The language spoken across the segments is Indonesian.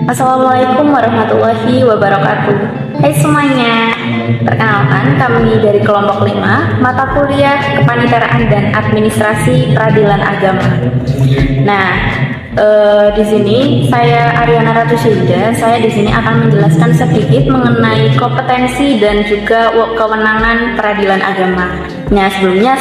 Assalamualaikum warahmatullahi wabarakatuh. Hai semuanya, perkenalkan kami dari kelompok 5 mata kuliah Kepaniteraan dan Administrasi Peradilan Agama. Nah, di sini saya Ariana Ratusida. Saya di sini akan menjelaskan sedikit mengenai kompetensi dan juga kewenangan peradilan agama. Nah, sebelumnya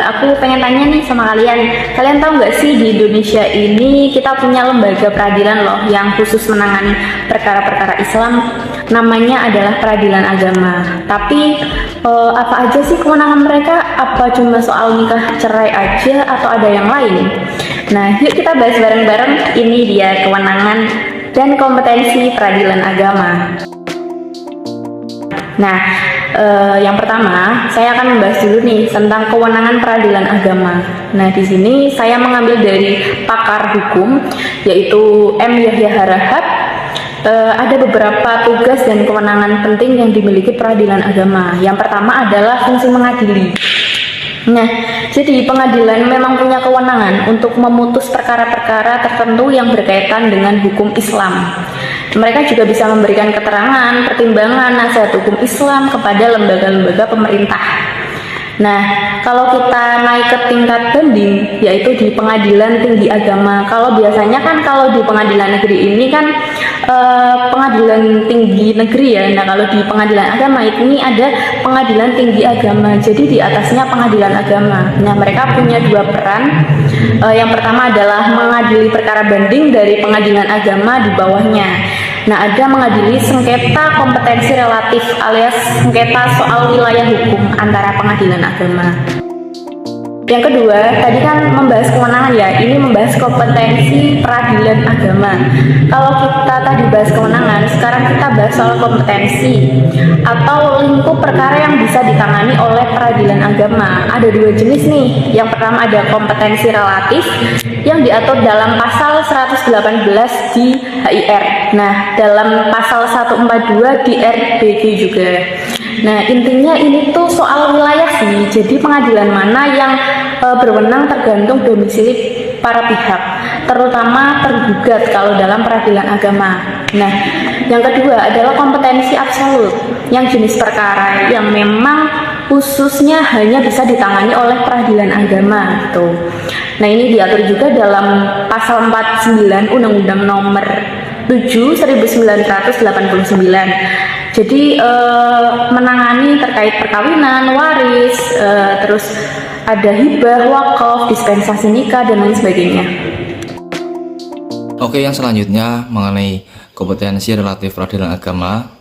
aku pengen tanya nih sama kalian tahu nggak sih di Indonesia ini kita punya lembaga peradilan loh yang khusus menangani perkara-perkara Islam, namanya adalah peradilan agama. Tapi apa aja sih kewenangan mereka? Apa cuma soal nikah cerai aja atau ada yang lain? Nah, yuk kita bahas bareng-bareng. Ini dia kewenangan dan kompetensi peradilan agama. Nah, yang pertama saya akan membahas dulu nih tentang kewenangan peradilan agama. Nah, di sini saya mengambil dari pakar hukum yaitu M. Yahya Harahap. Ada beberapa tugas dan kewenangan penting yang dimiliki peradilan agama. Yang pertama adalah fungsi mengadili. Nah, jadi pengadilan memang punya kewenangan untuk memutus perkara-perkara tertentu yang berkaitan dengan hukum Islam. Mereka juga bisa memberikan keterangan, pertimbangan, nasihat hukum Islam kepada lembaga-lembaga pemerintah. Nah, kalau kita naik ke tingkat banding, yaitu di pengadilan tinggi agama. Kalau biasanya kan kalau di pengadilan negeri ini kan pengadilan tinggi negeri ya. Nah, kalau di pengadilan agama ini ada pengadilan tinggi agama. Jadi di atasnya pengadilan agama. Nah, mereka punya dua peran. Yang pertama adalah mengadili perkara banding dari pengadilan agama di bawahnya. Nah, ada mengadili sengketa kompetensi relatif alias sengketa soal wilayah hukum antara pengadilan agama. Yang kedua, tadi kan membahas kewenangan ya, ini membahas kompetensi peradilan agama. Kalau kita tadi bahas kewenangan, sekarang kita bahas soal kompetensi atau lingkup perkara yang bisa ditangani oleh peradilan agama. Ada dua jenis nih. Yang pertama ada kompetensi relatif yang diatur dalam pasal 118 di HIR. Nah, dalam pasal 142 di RBG juga. Nah, intinya ini tuh soal wilayah sih. Jadi pengadilan mana yang berwenang tergantung domisili para pihak, terutama tergugat kalau dalam peradilan agama. Nah, yang kedua adalah kompetensi absolut, yang jenis perkara yang memang khususnya hanya bisa ditangani oleh peradilan agama gitu. Nah, ini diatur juga dalam pasal 49 Undang-Undang Nomor 7 1989. Jadi menangani terkait perkawinan, waris, terus ada hibah, wakaf, dispensasi nikah dan lain sebagainya. Oke, yang selanjutnya mengenai kompetensi relatif peradilan agama.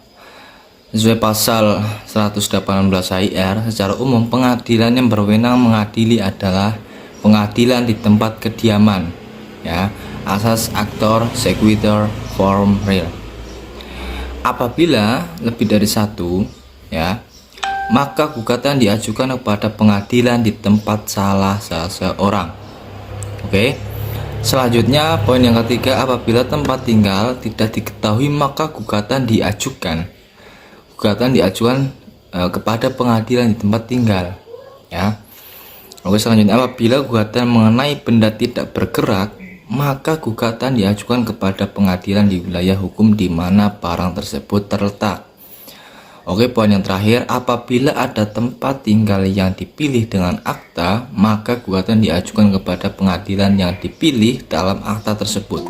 Sesuai pasal 118 HIR, secara umum pengadilan yang berwenang mengadili adalah pengadilan di tempat kediaman, ya, asas aktor sequitur form real. Apabila lebih dari satu, ya, maka gugatan diajukan kepada pengadilan di tempat salah seseorang. Oke. Selanjutnya poin yang ketiga, apabila tempat tinggal tidak diketahui maka gugatan diajukan. Gugatan diajukan kepada pengadilan di tempat tinggal, ya. Oke, selanjutnya apabila gugatan mengenai benda tidak bergerak maka gugatan diajukan kepada pengadilan di wilayah hukum di mana barang tersebut terletak. Oke, poin yang terakhir, apabila ada tempat tinggal yang dipilih dengan akta, maka gugatan diajukan kepada pengadilan yang dipilih dalam akta tersebut.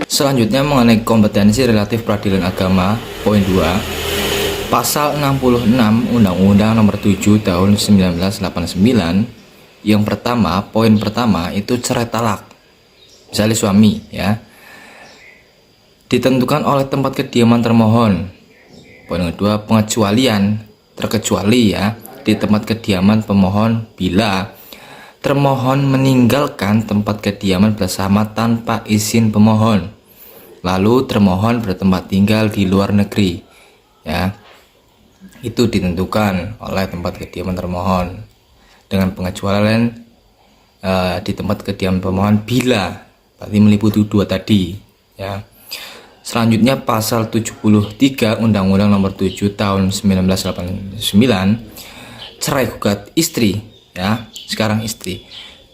Selanjutnya mengenai kompetensi relatif peradilan agama, poin 2, pasal 66 Undang-Undang Nomor 7 Tahun 1989, yang pertama, poin pertama itu cerai talak. Misalnya suami, ya, ditentukan oleh tempat kediaman termohon. Poin kedua, pengecualian, terkecuali ya, di tempat kediaman pemohon bila termohon meninggalkan tempat kediaman bersama tanpa izin pemohon, lalu termohon bertempat tinggal di luar negeri, ya, itu ditentukan oleh tempat kediaman termohon. Dengan pengecualian di tempat kediaman pemohon bila, berarti meliputi dua tadi, ya. Selanjutnya pasal 73 Undang-Undang Nomor 7 Tahun 1989, cerai gugat istri, ya, sekarang istri,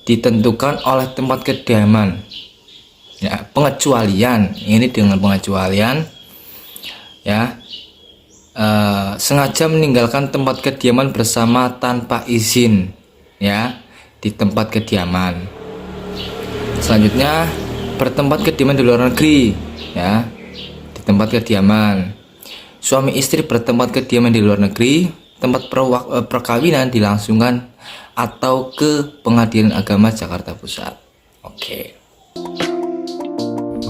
ditentukan oleh tempat kediaman Ya, pengecualian ini dengan pengecualian ya, sengaja meninggalkan tempat kediaman bersama tanpa izin ya di tempat kediaman. Selanjutnya, bertempat kediaman di luar negeri ya, di tempat kediaman. Suami istri bertempat kediaman di luar negeri, tempat perkawinan dilangsungkan atau ke Pengadilan Agama Jakarta Pusat.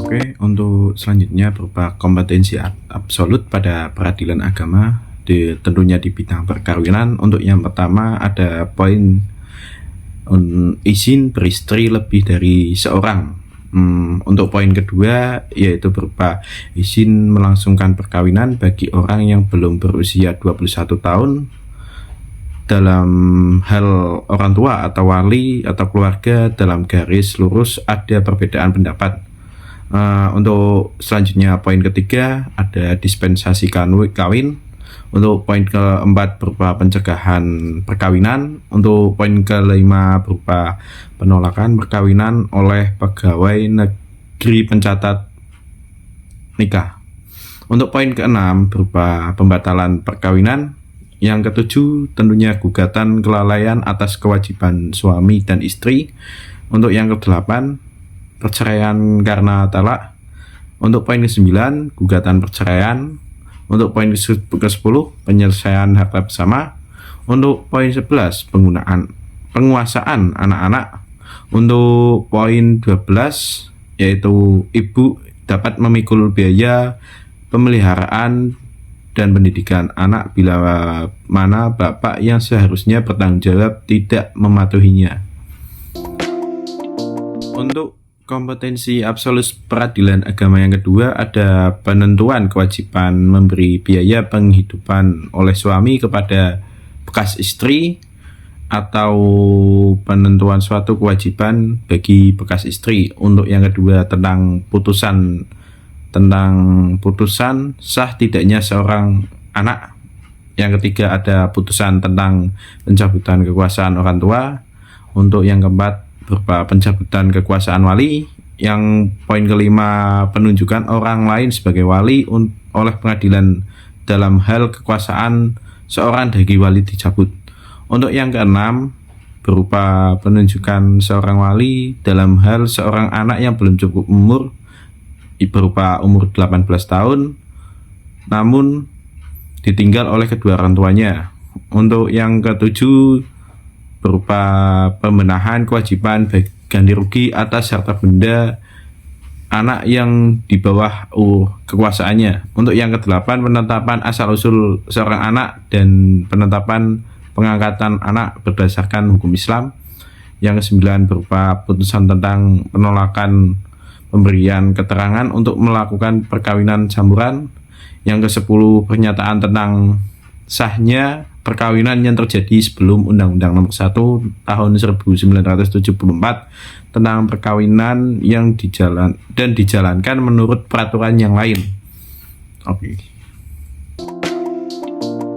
Oke, untuk selanjutnya berupa kompetensi absolut pada peradilan agama tentunya di bidang perkawinan. Untuk yang pertama ada poin izin beristri lebih dari seorang. Untuk poin kedua yaitu berupa izin melangsungkan perkawinan bagi orang yang belum berusia 21 tahun dalam hal orang tua atau wali atau keluarga dalam garis lurus ada perbedaan pendapat. Untuk selanjutnya poin ketiga ada dispensasi kawin. Untuk poin keempat berupa pencegahan perkawinan. Untuk poin kelima berupa penolakan perkawinan oleh pegawai negeri pencatat nikah. Untuk poin keenam berupa pembatalan perkawinan. Yang ketujuh tentunya gugatan kelalaian atas kewajiban suami dan istri. Untuk yang kedelapan perceraian karena talak. Untuk poin ke-9 gugatan perceraian. Untuk poin ke-10 penyelesaian harta bersama. Untuk poin 11 penguasaan anak-anak. Untuk poin 12 yaitu ibu dapat memikul biaya pemeliharaan dan pendidikan anak bila mana bapak yang seharusnya bertanggung jawab tidak mematuhinya. Untuk kompetensi absolut peradilan agama yang kedua ada penentuan kewajiban memberi biaya penghidupan oleh suami kepada bekas istri atau penentuan suatu kewajiban bagi bekas istri. Untuk yang kedua tentang putusan sah tidaknya seorang anak. Yang ketiga ada putusan tentang pencabutan kekuasaan orang tua. Untuk yang keempat berupa pencabutan kekuasaan wali. Yang poin kelima penunjukan orang lain sebagai wali oleh pengadilan dalam hal kekuasaan seorang dari wali dicabut. Untuk yang keenam berupa penunjukan seorang wali dalam hal seorang anak yang belum cukup umur berupa umur 18 tahun namun ditinggal oleh kedua orang tuanya. Untuk yang ketujuh berupa pembenahan kewajiban ganti rugi atas harta benda anak yang di bawah kekuasaannya. Untuk yang kedelapan penetapan asal-usul seorang anak dan penetapan pengangkatan anak berdasarkan hukum Islam. Yang kesembilan berupa putusan tentang penolakan pemberian keterangan untuk melakukan perkawinan campuran. Yang ke-10 pernyataan tentang sahnya perkawinan yang terjadi sebelum Undang-Undang Nomor 1 Tahun 1974 tentang perkawinan yang dijalankan menurut peraturan yang lain. Oke.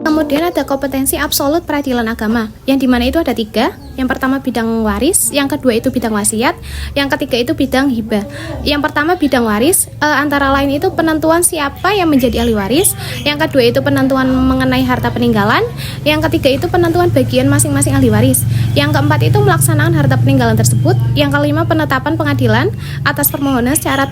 Kemudian ada kompetensi absolut peradilan agama, yang dimana itu ada 3. Yang pertama bidang waris, yang kedua itu bidang wasiat, yang ketiga itu bidang hibah. Yang pertama bidang waris, antara lain itu penentuan siapa yang menjadi ahli waris. Yang kedua itu penentuan mengenai harta peninggalan. Yang ketiga itu penentuan bagian masing-masing ahli waris. Yang keempat itu melaksanaan harta peninggalan tersebut. Yang kelima penetapan pengadilan atas permohonan secara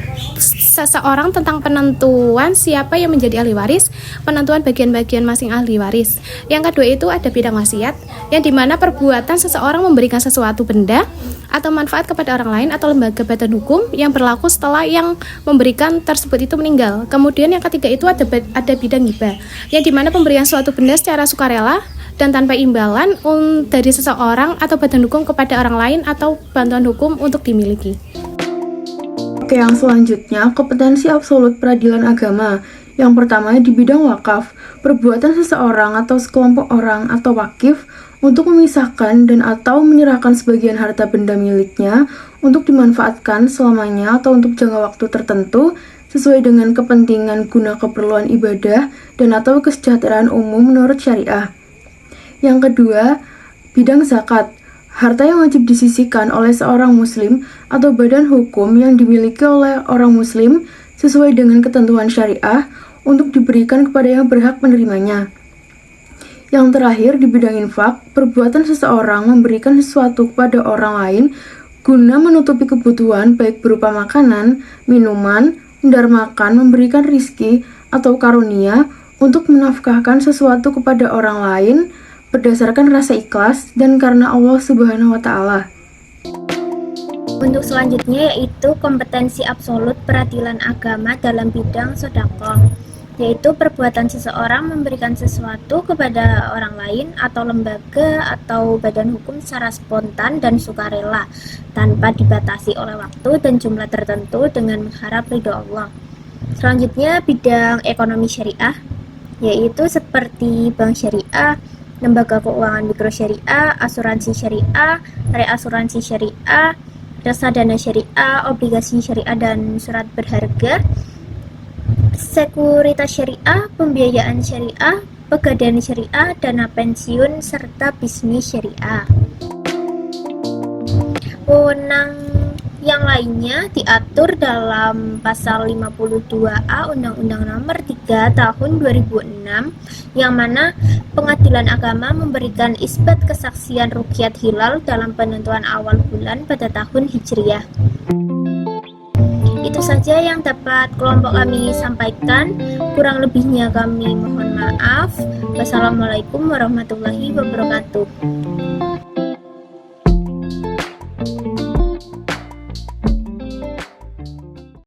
seseorang tentang penentuan siapa yang menjadi ahli waris, penentuan bagian-bagian masing ahli waris. Yang kedua itu ada bidang wasiat, yang dimana perbuatan seseorang memberikan sesuatu benda atau manfaat kepada orang lain atau lembaga badan hukum yang berlaku setelah yang memberikan tersebut itu meninggal. Kemudian yang ketiga itu ada bidang hibah, yang dimana pemberian suatu benda secara sukarela dan tanpa imbalan dari seseorang atau badan hukum kepada orang lain atau bantuan hukum untuk dimiliki. Oke, yang selanjutnya kompetensi absolut peradilan agama. Yang pertama di bidang wakaf, perbuatan seseorang atau sekelompok orang atau wakif untuk memisahkan dan atau menyerahkan sebagian harta benda miliknya untuk dimanfaatkan selamanya atau untuk jangka waktu tertentu sesuai dengan kepentingan guna keperluan ibadah dan atau kesejahteraan umum menurut syariah. Yang kedua, bidang zakat, Harta yang wajib disisihkan oleh seorang muslim atau badan hukum yang dimiliki oleh orang muslim sesuai dengan ketentuan syariah untuk diberikan kepada yang berhak menerimanya. Yang terakhir, di bidang infak, perbuatan seseorang memberikan sesuatu kepada orang lain guna menutupi kebutuhan baik berupa makanan, minuman, mendarmakan, memberikan rizki, atau karunia untuk menafkahkan sesuatu kepada orang lain berdasarkan rasa ikhlas dan karena Allah Subhanahu wa Ta'ala. Untuk selanjutnya yaitu kompetensi absolut peradilan agama dalam bidang sedekah, yaitu perbuatan seseorang memberikan sesuatu kepada orang lain atau lembaga atau badan hukum secara spontan dan sukarela tanpa dibatasi oleh waktu dan jumlah tertentu dengan mengharap ridho Allah. Selanjutnya bidang ekonomi syariah, yaitu seperti bank syariah, lembaga keuangan mikro syariah, asuransi syariah, reasuransi syariah, reksadana syariah, obligasi syariah dan surat berharga, sekuritas syariah, pembiayaan syariah, pegadaian syariah, dana pensiun, serta bisnis syariah. Wewenang yang lainnya diatur dalam pasal 52A Undang-Undang Nomor 3 Tahun 2006, yang mana Pengadilan Agama memberikan isbat kesaksian ruqyat hilal dalam penentuan awal bulan pada tahun Hijriah. Itu saja yang dapat kelompok kami sampaikan. Kurang lebihnya kami mohon maaf. Wassalamualaikum warahmatullahi wabarakatuh.